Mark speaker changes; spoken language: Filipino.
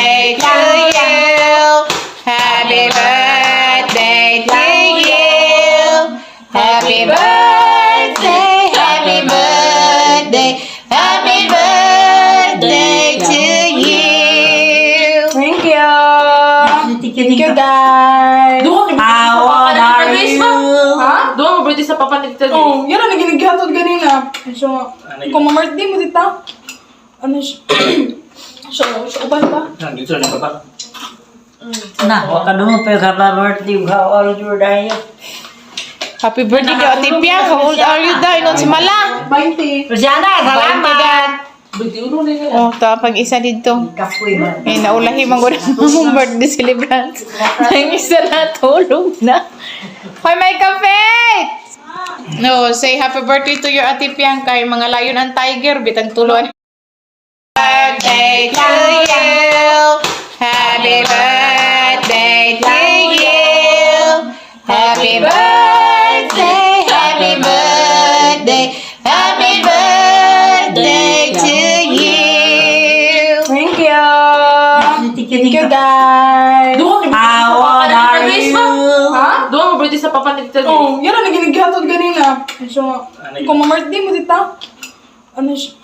Speaker 1: birthday to you. Happy birthday to you. Happy birthday, happy birthday, happy birthday to you.
Speaker 2: Thank you. Thank you, guys.
Speaker 3: How old are you?
Speaker 2: Ha?
Speaker 4: Doon mo birthday sa papa ni Tita Grace.
Speaker 2: Oh, yan ang naginigatod ganina. So, kung ma-birthday mo dito, ano siya? So, uban ba?
Speaker 5: Dito na papa.
Speaker 3: Na, huwag ka doon pero sa birthday. How old you are?
Speaker 1: Happy birthday kay Ate Pia. How old are you, Day? Inon si Mala.
Speaker 2: 20.
Speaker 3: Luciana, salamat!
Speaker 4: Birthday ulo na yun.
Speaker 1: Oh, tapang isa dito.
Speaker 3: Kapoy ba?
Speaker 1: Eh, naulahi mang guna mong birthday celebrant. Ang isa na tulog na. Hoy, may kape! No, say happy birthday to your Ate Piang kay mga lion and tiger. Bitang tulon. Birthday to you. Happy birthday to you. Happy birthday, happy birthday, happy birthday to you.
Speaker 2: Thank you. Thank you, guys.
Speaker 4: Doon mo
Speaker 3: How old are you?
Speaker 2: Ha?
Speaker 4: Doon mo birthday sa papa ni Tita Grace.
Speaker 2: Oh, yan ang naginigatod ganina. So, kung ma-birthday mo dito, ano siya?